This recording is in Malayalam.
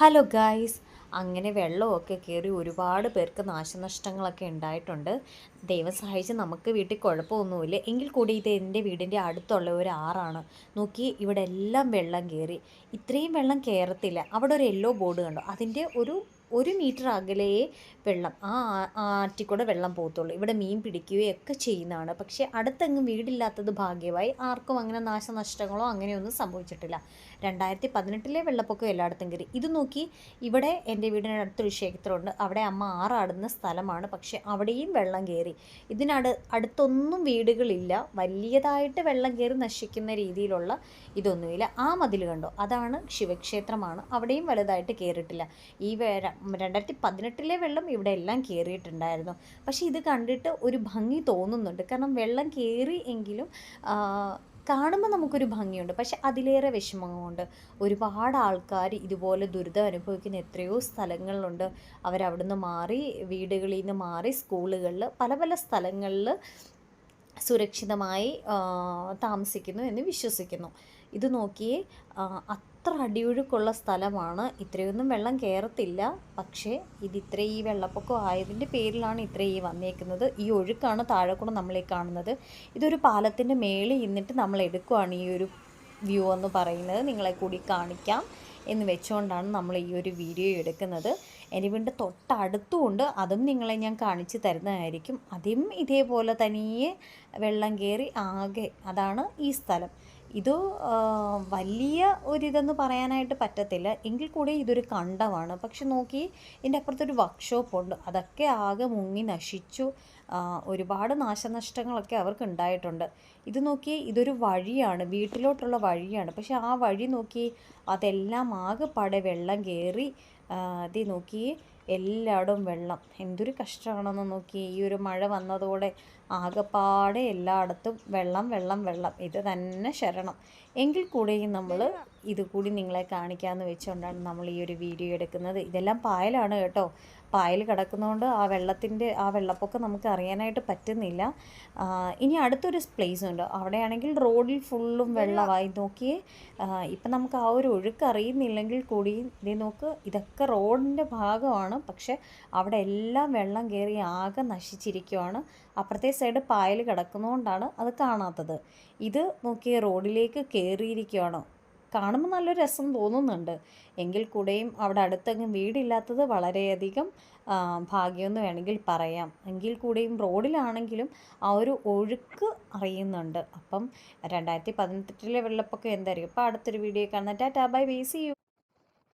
ഹലോ ഗായ്സ്, അങ്ങനെ വെള്ളമൊക്കെ കയറി ഒരുപാട് പേർക്ക് നാശനഷ്ടങ്ങളൊക്കെ ഉണ്ടായിട്ടുണ്ട്. ദൈവം സഹായിച്ച് നമുക്ക് വീട്ടിൽ കുഴപ്പമൊന്നുമില്ല. എങ്കിൽ കൂടി ഇത് എൻ്റെ വീടിൻ്റെ അടുത്തുള്ള ഒരു ആറാണ്. നോക്കി, ഇവിടെ എല്ലാം വെള്ളം കയറി. ഇത്രയും വെള്ളം കയറത്തില്ല. അവിടെ ഒരു യെല്ലോ ബോർഡ് കണ്ടോ? അതിൻ്റെ ഒരു മീറ്റർ അകലെയേ വെള്ളം ആറ്റിൽ കൂടെ വെള്ളം പോകത്തുള്ളൂ. ഇവിടെ മീൻ പിടിക്കുകയൊക്കെ ചെയ്യുന്നതാണ്. പക്ഷേ അടുത്തെങ്ങും വീടില്ലാത്തത് ഭാഗ്യമായി. ആർക്കും അങ്ങനെ നാശനഷ്ടങ്ങളോ അങ്ങനെയൊന്നും സംഭവിച്ചിട്ടില്ല. 2018 വെള്ളപ്പൊക്കം എല്ലായിടത്തും കയറി. ഇത് നോക്കി, ഇവിടെ എൻ്റെ വീടിനടുത്തൊരു ക്ഷേത്രമുണ്ട്. അവിടെ അമ്മ ആറാടുന്ന സ്ഥലമാണ്. പക്ഷേ അവിടെയും വെള്ളം കയറി. അടുത്തൊന്നും വീടുകളില്ല. വലിയതായിട്ട് വെള്ളം കയറി നശിക്കുന്ന രീതിയിലുള്ള ഇതൊന്നുമില്ല. ആ മതിൽ കണ്ടോ? അതാണ് ശിവക്ഷേത്രമാണ്. അവിടെയും വലുതായിട്ട് കയറിയിട്ടില്ല. ഈ 2018 വെള്ളം ഇവിടെ എല്ലാം കയറിയിട്ടുണ്ടായിരുന്നു. പക്ഷേ ഇത് കണ്ടിട്ട് ഒരു ഭംഗി തോന്നുന്നുണ്ട്. കാരണം വെള്ളം കയറി എങ്കിലും കാണുമ്പോൾ നമുക്കൊരു ഭംഗിയുണ്ട്. പക്ഷെ അതിലേറെ വിഷമമുണ്ട്. ഒരുപാട് ആൾക്കാർ ഇതുപോലെ ദുരിതം അനുഭവിക്കുന്ന എത്രയോ സ്ഥലങ്ങളിലുണ്ട്. അവരവിടുന്ന് മാറി, വീടുകളിൽ നിന്ന് മാറി, സ്കൂളുകളിൽ പല പല സ്ഥലങ്ങളിൽ സുരക്ഷിതമായി താമസിക്കുന്നു എന്ന് വിശ്വസിക്കുന്നു. ഇത് നോക്കിയേ, അത്ര അടിയൊഴുക്കുള്ള സ്ഥലമാണ്. ഇത്രയൊന്നും വെള്ളം കയറത്തില്ല. പക്ഷേ ഈ വെള്ളപ്പൊക്കം ആയതിൻ്റെ പേരിലാണ് ഇത്രയും വന്നേക്കുന്നത്. ഈ ഒഴുക്കാണ് താഴെ കൂടെ നമ്മളെ കാണുന്നത്. ഇതൊരു പാലത്തിൻ്റെ മേളിൽ നിന്നിട്ട് നമ്മൾ എടുക്കുകയാണ് ഈ ഒരു വ്യൂ എന്ന് പറയുന്നത്. നിങ്ങളെ കൂടി കാണിക്കാം എന്ന് വെച്ചുകൊണ്ടാണ് നമ്മൾ ഈ ഒരു വീഡിയോ എടുക്കുന്നത്. എൻ്റെ വീടിൻ്റെ തൊട്ടടുത്തുമുണ്ട്. അതും നിങ്ങളെ ഞാൻ കാണിച്ചു തരുന്നതായിരിക്കും. അതും ഇതേപോലെ തനിയെ വെള്ളം കയറി ആകെ. അതാണ് ഈ സ്ഥലം. ഇത് വലിയ ഒരിതെന്ന് പറയാനായിട്ട് പറ്റത്തില്ല. എങ്കിൽ കൂടി ഇതൊരു കണ്ടമാണ്. പക്ഷെ നോക്കി, ഇതിൻ്റെ അപ്പുറത്തൊരു വർക്ക്ഷോപ്പുണ്ട്. അതൊക്കെ ആകെ മുങ്ങി നശിച്ചു. ഒരുപാട് നാശനഷ്ടങ്ങളൊക്കെ അവർക്ക് ഉണ്ടായിട്ടുണ്ട്. ഇത് നോക്കി, ഇതൊരു വഴിയാണ്, വീട്ടിലോട്ടുള്ള വഴിയാണ്. പക്ഷെ ആ വഴി നോക്കി, അതെല്ലാം ആകെപ്പാടെ വെള്ളം കയറി. അത് നോക്കി, എല്ലായിടവും വെള്ളം. എന്തൊരു കഷ്ടമാണെന്ന് നോക്കി. ഈ ഒരു മഴ വന്നതോടെ ആകെപ്പാടെ എല്ലായിടത്തും വെള്ളം വെള്ളം വെള്ളം. ഇത് തന്നെ ശരണം. എങ്കിൽ കൂടെയും നമ്മൾ ഇതുകൂടി നിങ്ങളെ കാണിക്കാമെന്ന് വെച്ചുകൊണ്ടാണ് നമ്മൾ ഈ ഒരു വീഡിയോ എടുക്കുന്നത്. ഇതെല്ലാം പായലാണ് കേട്ടോ. പായൽ കിടക്കുന്നതുകൊണ്ട് ആ വെള്ളപ്പൊക്കം നമുക്ക് അറിയാനായിട്ട് പറ്റുന്നില്ല. ഇനി അടുത്തൊരു പ്ലേസ് ഉണ്ട്. അവിടെയാണെങ്കിൽ റോഡിൽ ഫുള്ളും വെള്ളമായി. നോക്കിയേ, ഇപ്പം നമുക്ക് ആ ഒരു ഒഴുക്ക് അറിയുന്നില്ലെങ്കിൽ കൂടിയും ഇതേ നോക്ക്, ഇതൊക്കെ റോഡിൻ്റെ ഭാഗമാണ്. പക്ഷെ അവിടെ എല്ലാം വെള്ളം കയറി ആകെ നശിച്ചിരിക്കുവാണ്. അപ്പുറത്തെ സൈഡ് പായൽ കിടക്കുന്നതുകൊണ്ടാണ് അത് കാണാത്തത്. ഇത് നോക്കിയേ, റോഡിലേക്ക് കയറിയിരിക്കുകയാണ്. കാണുമ്പോൾ നല്ല രസം തോന്നുന്നുണ്ട്. എങ്കിൽ കൂടെയും അവിടെ അടുത്തെങ്ങും വീടില്ലാത്തത് വളരെയധികം ഭാഗ്യമെന്ന് വേണമെങ്കിൽ പറയാം. എങ്കിൽ കൂടെയും റോഡിലാണെങ്കിലും ആ ഒരു ഒഴുക്ക് അറിയുന്നുണ്ട്. അപ്പം 2018 വെള്ളപ്പൊക്കം എന്തായിരിക്കും. അപ്പോൾ അടുത്തൊരു വീഡിയോ കാണുന്ന tata bye bye, see U.